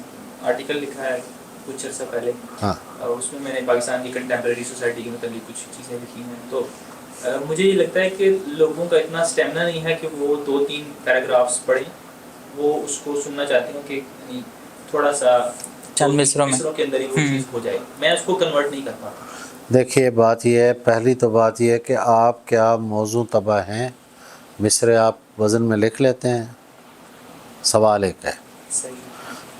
آرٹیکل لکھا ہے کچھ عرصہ پہلے، ہاں اس میں نے پاکستان کی کنٹمپریری سوسائٹی کے متعلق کچھ چیزیں لکھی ہیں. تو مجھے یہ لگتا ہے کہ لوگوں کا اتنا اسٹیمنا نہیں ہے کہ وہ 2-3 پیراگرافس پڑھیں، وہ اس کو سننا چاہتے ہیں کہ تھوڑا سا چند مصروں کے اندر ہی وہ چیز ہو جائے. میں اس کو کنورٹ نہیں کر پاتا. دیکھیے بات یہ ہے، پہلی تو بات یہ ہے کہ آپ کیا موضوع طبع ہیں. مصرے آپ وزن میں لکھ لیتے ہیں؟ سوال ایک ہے. صحیح.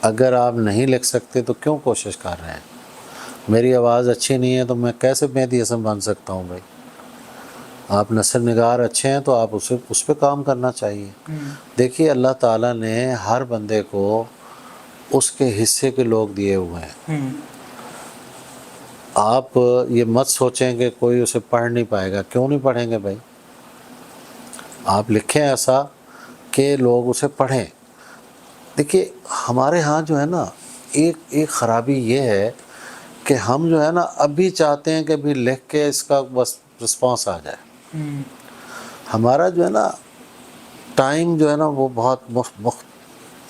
اگر آپ نہیں لکھ سکتے تو کیوں کوشش کر رہے ہیں؟ میری آواز اچھی نہیں ہے تو میں کیسے مہدی حسن بن سکتا ہوں بھائی؟ آپ نثر نگار اچھے ہیں تو آپ اس پہ کام کرنا چاہیے. دیکھیے اللہ تعالیٰ نے ہر بندے کو اس کے حصے کے لوگ دیے ہوئے ہیں. آپ یہ مت سوچیں کہ کوئی اسے پڑھ نہیں پائے گا. کیوں نہیں پڑھیں گے بھائی؟ آپ لکھیں ایسا کہ لوگ اسے پڑھیں. دیکھیے ہمارے ہاں جو ہے نا ایک خرابی یہ ہے کہ ہم جو ہے نا ابھی چاہتے ہیں کہ ابھی لکھ کے اس کا بس رسپانس آ جائے. ہمارا جو ہے نا ٹائم جو ہے نا وہ بہت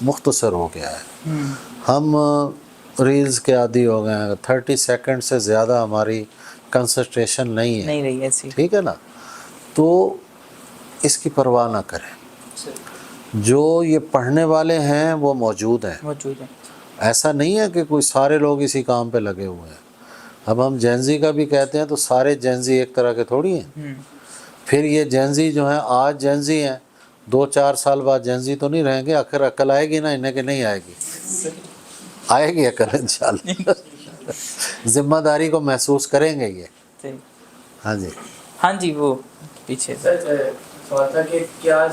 مختصر ہو گیا ہے. ہم ریلز کے عادی ہو گئے ہیں. 30 سیکنڈ سے زیادہ ہماری کنسنٹریشن نہیں ہے. نہیں رہی ایسی. ٹھیک ہے نا؟ تو اس کی پرواہ نہ کریں. جو یہ پڑھنے والے ہیں وہ موجود ہیں. ایسا نہیں ہے کہ کوئی سارے لوگ اسی کام پہ لگے ہوئے ہیں. اب ہم جینزی کا بھی کہتے ہیں تو سارے جینزی ایک طرح کے تھوڑی ہیں. پھر یہ جینزی جو ہیں آج جینزی ہیں 2-4 سال بعد جینزی تو نہیں رہیں گے. آخر عقل آئے گی نا انہیں کہ نہیں آئے گی؟ آئے گی عقل انشاءاللہ. ذمہ داری کو محسوس کریں گے یہ. ہاں جی ہاں جی. وہ پیچھے سوال تھا کہ کیا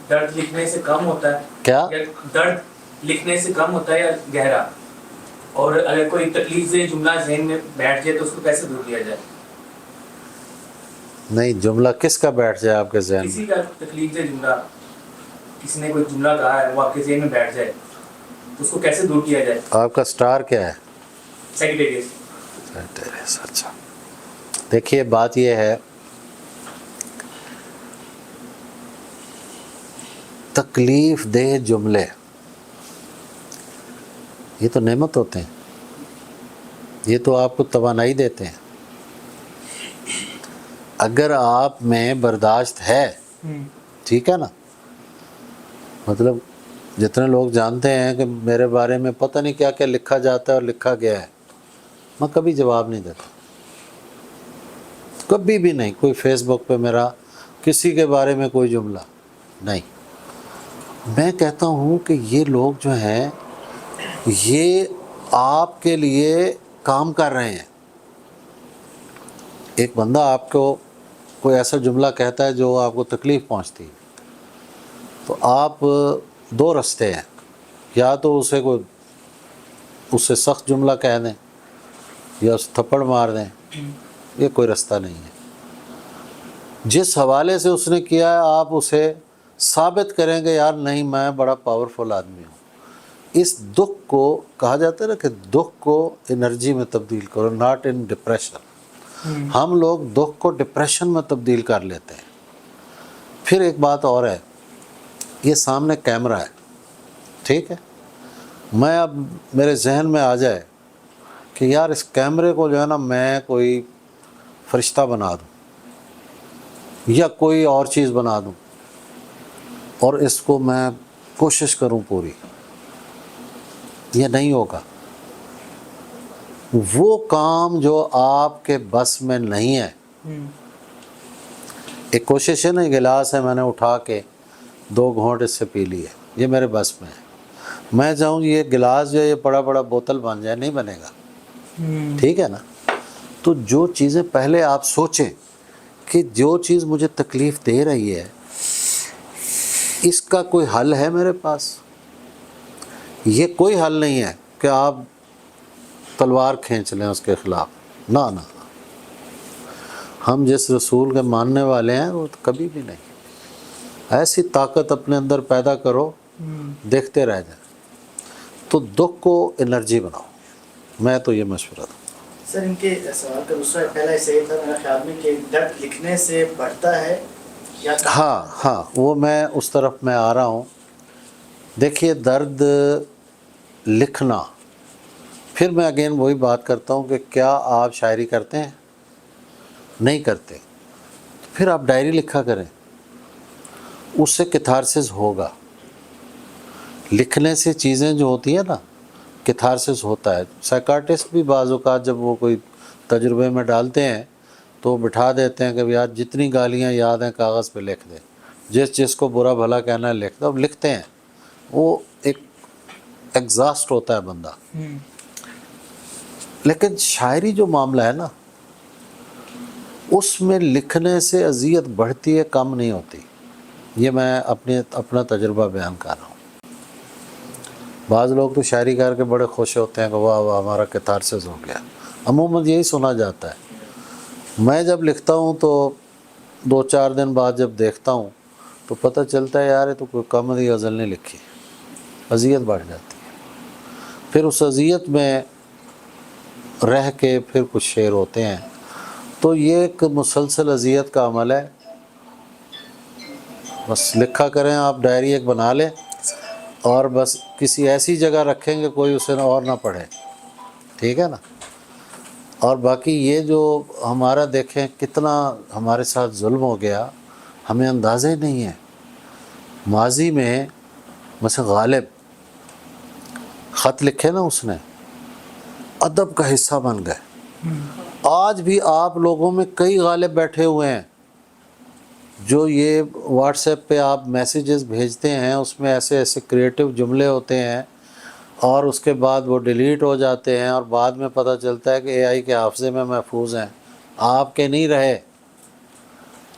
درد لکھنے سے کم ہوتا ہے؟ کیا درد لکھنے سے کم ہوتا ہے یا گہرا؟ اور اگر کوئی تکلیف دہ جملہ ذہن میں بیٹھ جائے تو اس کو کیسے دور کیا جائے؟ نہیں، جملہ کس کا بیٹھ جائے آپ کے ذہن میں؟ کسی کا تکلیف دہ جملہ، کسی نے کوئی جملہ کہا ہے وہ آپ کے ذہن میں بیٹھ جائے تو اس کو کیسے دور کیا جائے؟ آپ کا سٹار کیا ہے؟ سیکریٹریس. اچھا. دیکھیے بات یہ ہے، تکلیف دہ جملے یہ تو نعمت ہوتے ہیں. یہ تو آپ کو توانائی دیتے ہیں. اگر آپ میں برداشت ہے، ٹھیک ہے نا، مطلب جتنے لوگ جانتے ہیں کہ میرے بارے میں پتہ نہیں کیا کیا لکھا جاتا ہے اور لکھا گیا ہے، میں کبھی جواب نہیں دیتا. کبھی بھی نہیں. کوئی فیس بک پہ میرا کسی کے بارے میں کوئی جملہ نہیں. میں کہتا ہوں کہ یہ لوگ جو ہیں یہ آپ کے لیے کام کر رہے ہیں. ایک بندہ آپ کو کوئی ایسا جملہ کہتا ہے جو آپ کو تکلیف پہنچتی ہے تو آپ 2 رستے ہیں. یا تو اس سے سخت جملہ کہہ دیں یا اس تھپڑ مار دیں. یہ کوئی رستہ نہیں ہے. جس حوالے سے اس نے کیا ہے آپ اسے ثابت کریں گے یار نہیں میں بڑا پاورفل آدمی ہوں. اس دکھ کو کہا جاتا ہے نا کہ دکھ کو انرجی میں تبدیل کرو، ناٹ ان ڈپریشن. ہم لوگ دکھ کو ڈپریشن میں تبدیل کر لیتے ہیں. پھر ایک بات اور ہے، یہ سامنے کیمرہ ہے، ٹھیک ہے، میں اب میرے ذہن میں آ جائے کہ یار اس کیمرے کو جو ہے نا میں کوئی فرشتہ بنا دوں یا کوئی اور چیز بنا دوں اور اس کو میں کوشش کروں پوری، یہ نہیں ہوگا. وہ کام جو آپ کے بس میں نہیں ہے. ایک کوشش ہے نا، گلاس ہے میں نے اٹھا کے 2 گھونٹ اس سے پی لیے، یہ میرے بس میں ہے. میں چاہوں یہ گلاس جو ہے یہ بڑا بوتل بن جائے، نہیں بنے گا. ٹھیک ہے نا. تو جو چیزیں پہلے آپ سوچیں کہ جو چیز مجھے تکلیف دے رہی ہے اس کا کوئی حل ہے میرے پاس؟ یہ کوئی حل نہیں ہے کہ آپ تلوار کھینچ لیں اس کے خلاف، نہ نہ، ہم جس رسول کے ماننے والے ہیں وہ کبھی بھی نہیں۔ ایسی طاقت اپنے اندر پیدا کرو، دیکھتے رہ جائیں، تو دکھ کو انرجی بناؤ۔ میں تو یہ مشورہ دوں۔ سر ان کے سوال کا دوسرا پہلا حصہ یہ تھا میرا خیال میں کہ درد لکھنے سے بڑھتا ہے یا ہاں وہ میں اس طرف میں آ رہا ہوں۔ دیکھیے درد لکھنا، پھر میں اگین وہی بات کرتا ہوں کہ کیا آپ شاعری کرتے ہیں؟ نہیں کرتے، پھر آپ ڈائری لکھا کریں، اس سے کیتھارسس ہوگا۔ لکھنے سے چیزیں جو ہوتی ہیں نا، کیتھارسس ہوتا ہے۔ سائیکارٹسٹ بھی بعض اوقات جب وہ کوئی تجربے میں ڈالتے ہیں تو بٹھا دیتے ہیں کہ یار جتنی گالیاں یاد ہیں کاغذ پہ لکھ دیں، جس کو برا بھلا کہنا ہے لکھ دو۔ اب لکھتے ہیں، وہ ایک ایگزاسٹ ہوتا ہے بندہ۔ لیکن شاعری جو معاملہ ہے نا، اس میں لکھنے سے اذیت بڑھتی ہے، کم نہیں ہوتی۔ یہ میں اپنا تجربہ بیان کر رہا ہوں۔ بعض لوگ تو شاعری کر کے بڑے خوش ہوتے ہیں کہ واہ واہ ہمارا کیتھارسس ہو گیا، عموماً یہی سنا جاتا ہے۔ میں جب لکھتا ہوں تو 2-4 دن بعد جب دیکھتا ہوں تو پتہ چلتا ہے یار یہ تو کوئی کامدی غزل نہیں لکھی، اذیت بڑھ جاتی ہے۔ پھر اس اذیت میں رہ کے پھر کچھ شعر ہوتے ہیں، تو یہ ایک مسلسل اذیت کا عمل ہے۔ بس لکھا کریں، آپ ڈائری ایک بنا لیں اور بس کسی ایسی جگہ رکھیں کہ کوئی اسے اور نہ پڑھے، ٹھیک ہے نا۔ اور باقی یہ جو ہمارا دیکھیں کتنا ہمارے ساتھ ظلم ہو گیا، ہمیں اندازہ ہی نہیں ہے۔ ماضی میں مثلا غالب خط لکھے نا اس نے، ادب کا حصہ بن گئے۔ آج بھی آپ لوگوں میں کئی غالب بیٹھے ہوئے ہیں جو یہ واٹس ایپ پہ آپ میسیجز بھیجتے ہیں، اس میں ایسے ایسے کریٹو جملے ہوتے ہیں اور اس کے بعد وہ ڈیلیٹ ہو جاتے ہیں، اور بعد میں پتہ چلتا ہے کہ اے آئی کے حافظے میں محفوظ ہیں۔ آپ کے نہیں رہے،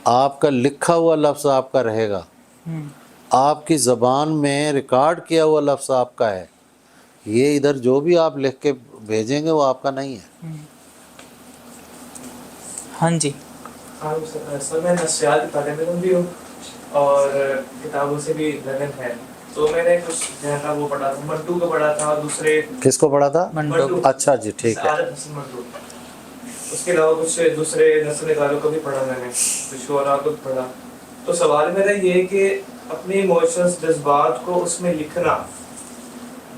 آپ کا لکھا ہوا لفظ آپ کا رہے گا، آپ کی زبان میں ریکارڈ کیا ہوا لفظ آپ کا ہے۔ یہ ادھر جو بھی آپ لکھ کے بھیجیں گے وہ آپ کا نہیں ہے۔ ہاں جی، ہاں سر، میں نفسیات کا طالب علم بھی ہوں اور کتابوں سے بھی لگن ہے، تو میں نے کچھ جہاں وہ پڑھا تھا، منٹو کو پڑھا تھا، دوسرے کس کو پڑھا تھا؟ منٹو۔ اچھا جی، ٹھیک ہے۔ سعادت حسن منٹو۔ اس کے علاوہ کچھ دوسرے نثر نگاروں کو بھی پڑھا میں نے، کچھ شعراء کو بھی پڑھا۔ تو سوال میرا یہ ہے کہ اپنے ایموشنز، جذبات کو اس میں لکھنا،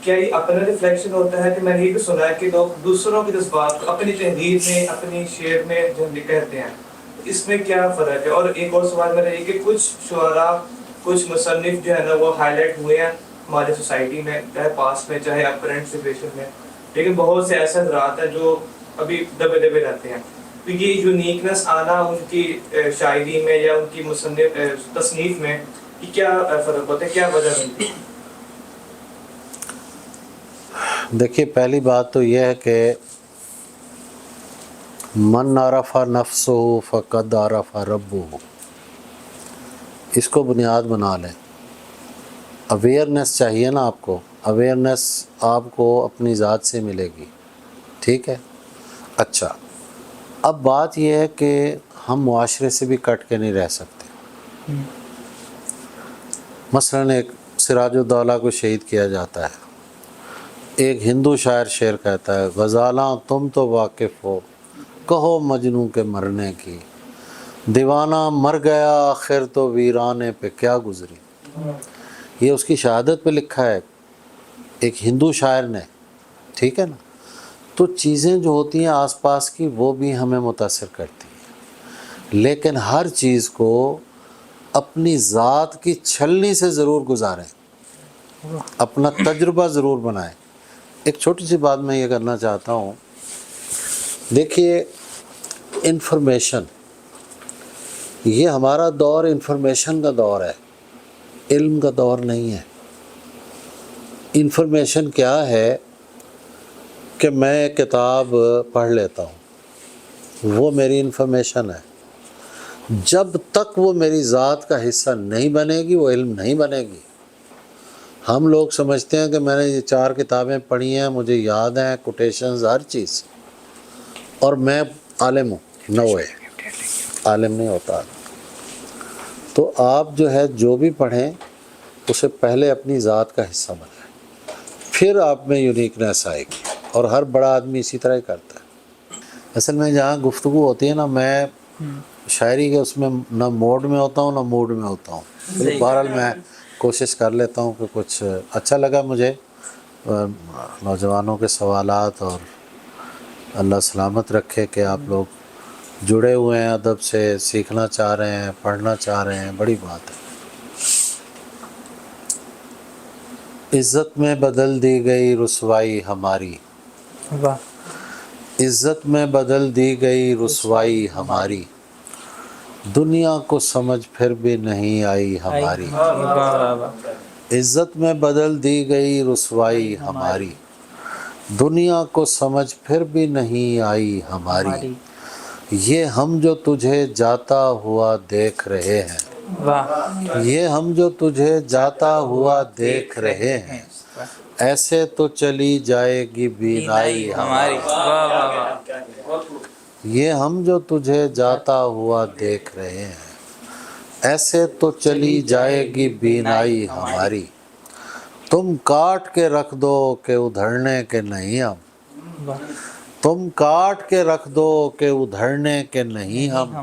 کیا یہ اپنا ریفلیکشن ہوتا ہے؟ کہ میں نے یہ بھی سنا ہے کہ لوگ دوسروں کے جذبات کو اپنی تحریر میں، اپنی شعر میں جو کہتے ہیں، اس میں کیا فرق ہے؟ اور ایک اور سوال میرا یہ کہ کچھ شعراء، کچھ مصنف جو ہے نا وہ ہائی لائٹ ہوئے ہیں ہمارے سوسائٹی میں، چاہے پاس میں چاہے اب کرنٹ سچویشن میں، لیکن بہت سے ایسے حضرات ہیں جو ابھی دبے دبے رہتے ہیں۔ تو یہ یونیکنس آنا ان کی شاعری میں یا ان کی تصنیف میں، یہ کیا فرق ہوتا ہے، کیا وجہ بنتی ہے؟ دیکھیے پہلی بات تو یہ ہے کہ من عرف نفسہ فقد عرف ربہ، اس کو بنیاد بنا لیں۔ اویئرنیس چاہیے نا آپ کو، اویئرنیس آپ کو اپنی ذات سے ملے گی، ٹھیک ہے۔ اچھا، اب بات یہ ہے کہ ہم معاشرے سے بھی کٹ کے نہیں رہ سکتے۔ مثلاً ایک سراج الدولہ کو شہید کیا جاتا ہے، ایک ہندو شاعر شعر کہتا ہے، غزالاں تم تو واقف ہو کہو مجنوں کے مرنے کی، دیوانہ مر گیا آخر تو ویرانے پہ کیا گزری۔ یہ اس کی شہادت پہ لکھا ہے ایک ہندو شاعر نے، ٹھیک ہے نا۔ تو چیزیں جو ہوتی ہیں آس پاس کی وہ بھی ہمیں متاثر کرتی ہیں، لیکن ہر چیز کو اپنی ذات کی چھلنی سے ضرور گزاریں، اپنا تجربہ ضرور بنائیں۔ ایک چھوٹی سی بات میں یہ کرنا چاہتا ہوں، دیکھیے انفارمیشن، یہ ہمارا دور انفارمیشن کا دور ہے، علم کا دور نہیں ہے۔ انفارمیشن کیا ہے کہ میں ایک کتاب پڑھ لیتا ہوں، وہ میری انفارمیشن ہے۔ جب تک وہ میری ذات کا حصہ نہیں بنے گی وہ علم نہیں بنے گی۔ ہم لوگ سمجھتے ہیں کہ میں نے یہ 4 کتابیں پڑھی ہیں، مجھے یاد ہیں کوٹیشنز ہر چیز، اور میں عالم ہوں۔ نو ہے، عالم نہیں ہوتا۔ تو آپ جو ہے جو بھی پڑھیں اسے پہلے اپنی ذات کا حصہ بنائیں، پھر آپ میں یونیکنیس آئے گی، اور ہر بڑا آدمی اسی طرح ہی کرتا ہے۔ اصل میں جہاں گفتگو ہوتی ہے نا، میں شاعری کے اس میں نہ موڈ میں ہوتا ہوں نہ موڈ میں ہوتا ہوں۔ بہرحال میں کوشش کر لیتا ہوں کہ کچھ اچھا لگا مجھے نوجوانوں کے سوالات، اور اللہ سلامت رکھے کہ آپ لوگ جڑے ہوئے ہیں ادب سے، سیکھنا چاہ رہے ہیں، پڑھنا چاہ رہے ہیں، بڑی بات ہے۔ عزت میں بدل دی گئی رسوائی ہماری، واہ، عزت میں بدل دی گئی رسوائی ہماری، دنیا کو سمجھ پھر بھی نہیں آئی ہماری، واہ واہ واہ، عزت میں بدل دی گئی رسوائی ہماری، دنیا کو سمجھ پھر بھی نہیں آئی ہماری، یہ ہم جو تجھے جاتا ہوا دیکھ رہے ہیں، واہ، یہ ہم جو تجھے جاتا ہوا دیکھ رہے ہیں، ایسے تو چلی جائے گی بینائی ہماری، واہ واہ واہ، یہ ہم جو تجھے جاتا ہوا دیکھ رہے ہیں، ایسے تو چلی جائے گی بینائی ہماری، تم کاٹ کے رکھ دو کہ ادھڑنے کے نہیں ہم، تم کاٹ کے رکھ دو کہ ادھڑنے کے نہیں ہم،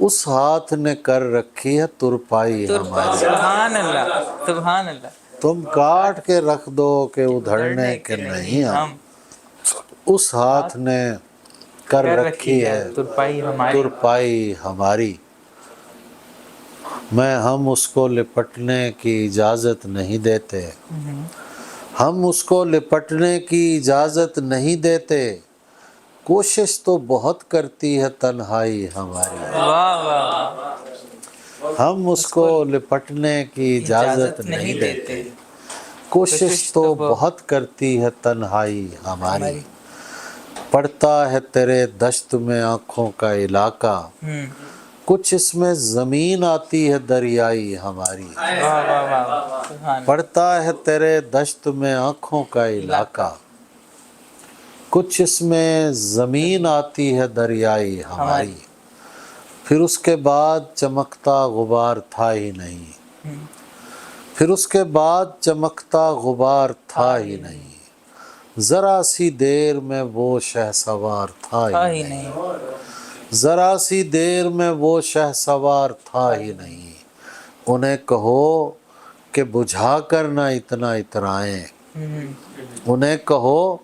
اس ہاتھ نے کر رکھی ہے ترپائی ہماری، سبحان اللہ، سبحان اللہ، تم کاٹ کے رکھ دو کہ ادھڑنے کے نہیں ہم، اس ہاتھ نے کر رکھی ہے ترپائی ہماری، ترپائی ہماری، میں ہم اس کو لپٹنے کی اجازت نہیں دیتے، ہم اس کو لپٹنے کی اجازت نہیں دیتے، کوشش تو بہت کرتی ہے تنہائی ہماری، واہ واہ، ہم اس کو لپٹنے کی اجازت نہیں دیتے، کوشش تو بہت کرتی ہے تنہائی ہماری، پڑتا ہے تیرے دشت میں آنکھوں کا علاقہ، کچھ اس میں زمین آتی ہے دریائی ہماری، پڑتا ہے تیرے دشت میں آنکھوں کا علاقہ، کچھ اس میں زمین آتی ہے دریائی ہماری، پھر اس کے بعد چمکتا غبار تھا ہی نہیں، پھر اس کے بعد چمکتا غبار تھا ہی نہیں، ذرا سی دیر میں وہ شہسوار تھا ہی نہیں، ذرا سی دیر میں وہ شہسوار تھا ہی نہیں، انہیں کہو کہ بجھا کر نہ اتنا اترائیں، انہیں کہو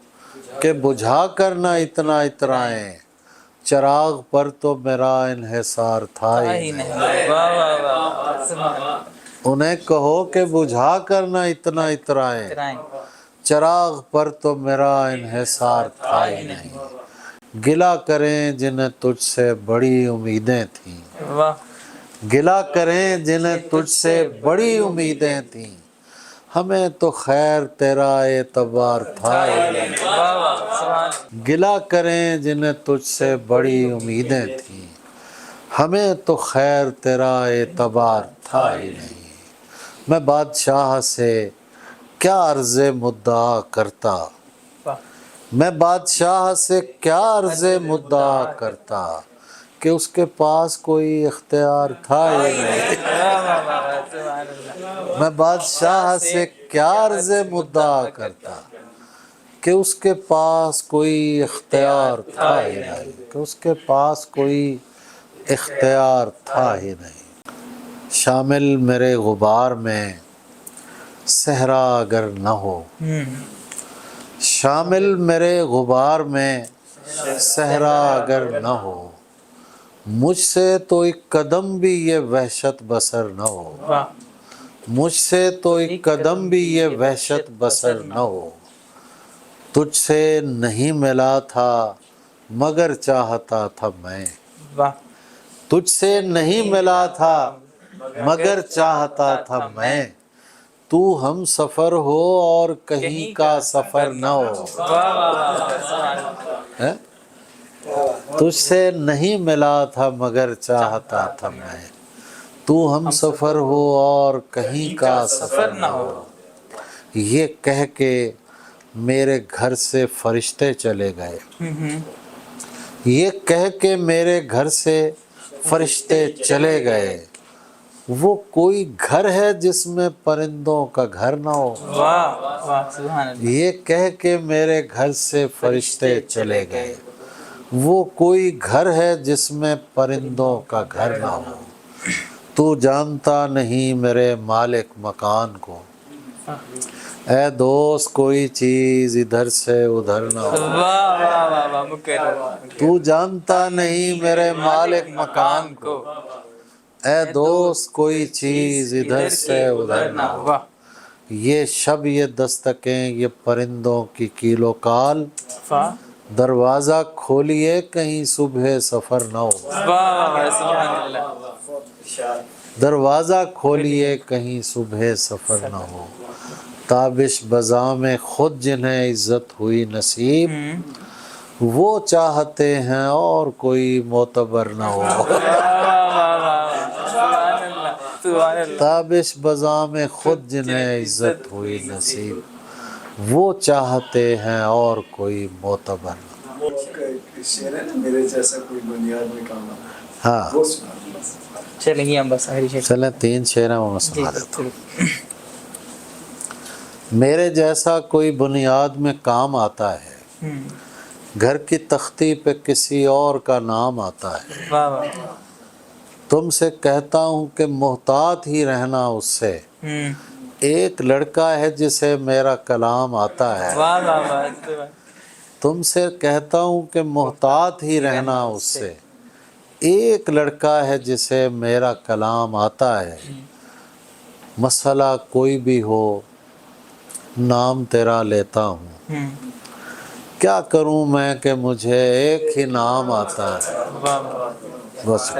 کہ بجھا کر نہ اتنا اترائیں، چراغ پر تو میرا انحصار تھا ہی نہیں، انہیں کہو کہ بجھا کر نہ اتنا اترائیں، چراغ پر تو میرا انحصار تھا ہی نہیں، گلہ کریں جنہیں تجھ سے بڑی امیدیں تھیں، گلہ کریں جنہیں تجھ سے بڑی امیدیں تھیں، ہمیں تو خیر تیرا اعتبار تھا ہی نہیں، گلہ کریں جنہیں تجھ سے بڑی امیدیں تھیں، ہمیں تو خیر تیرا اعتبار تھا ہی نہیں، میں بادشاہ سے کیا عرض مدعا کرتا، میں بادشاہ سے کیا عرض مدعا کرتا، کہ اس کے پاس کوئی اختیار تھا ہی نہیں، میں بادشاہ سے کیا عرض مدعا کرتا، کہ اس کے پاس کوئی اختیار تھا ہی نہیں، کہ اس کے پاس کوئی اختیار تھا ہی نہیں، شامل میرے غبار میں صحرا اگر نہ ہو، شامل میرے غبار میں صحرا اگر نہ ہو، مجھ سے تو ایک قدم بھی یہ وحشت بسر نہ ہو، مجھ سے تو ایک قدم بھی یہ وحشت بسر نہ ہو، تجھ سے نہیں ملا تھا مگر چاہتا تھا میں، تجھ سے نہیں ملا تھا مگر چاہتا تھا میں، تو ہم سفر ہو اور کہیں کا سفر نہ ہو، تجھ سے نہیں ملا تھا مگر چاہتا تھا میں، تو ہم سفر ہو اور کہیں کا سفر نہ ہو، یہ کہہ کے میرے گھر سے فرشتے چلے گئے، یہ کہہ کے میرے گھر سے فرشتے چلے گئے، وہ کوئی گھر ہے جس میں پرندوں کا گھر نہ ہو، واہ واہ سبحان اللہ، یہ کہہ کے میرے گھر سے فرشتے چلے گئے، وہ کوئی گھر ہے جس میں پرندوں کا گھر نہ ہو، تو جانتا نہیں میرے مالک مکان کو، اے دوست کوئی چیز ادھر سے ادھر نہ ہو، واہ واہ واہ واہ مکرر، تو جانتا نہیں میرے مالک مکان کو، اے دوست کوئی چیز ادھر سے ادھر نہ ہو، واہ یہ شب یہ دستکیں یہ پرندوں کی کیل و کال، واہ دروازہ کھولیے کہیں صبح سفر نہ ہو، واہ واہ سبحان اللہ، دروازہ کھولیے کہیں صبح سفر نہ ہو، تابش بزاں میں خود جنہیں عزت ہوئی نصیب، وہ چاہتے ہیں اور کوئی معتبر نہ ہو، سبحان اللہ، تابش بزاں میں خود جنہیں عزت ہوئی نصیب، وہ چاہتے ہیں اور کوئی معتبر نہ ہو۔ شعر ہے نا، میرے جیسا کوئی بنیاد میں کام آتا ہے، ہاں وہ سنا دو بس۔ چلیں یہ ہم بس آخری شعر چلیں 3 شعر ہیں وہ میں سنا دیتا ہوں۔ میرے جیسا کوئی بنیاد میں کام آتا ہے، گھر کی تختی پہ کسی اور کا نام آتا ہے، واہ واہ، تم سے کہتا ہوں کہ محتاط ہی رہنا اس سے، ایک لڑکا ہے جسے میرا کلام آتا ہے، واہ واہ واہ، تم سے کہتا ہوں کہ محتاط ہی رہنا اس سے، ایک لڑکا ہے جسے میرا کلام آتا ہے، مسئلہ کوئی بھی ہو نام تیرا لیتا ہوں، کیا کروں میں کہ مجھے ایک ہی نام آتا ہے، واہ واہ، بس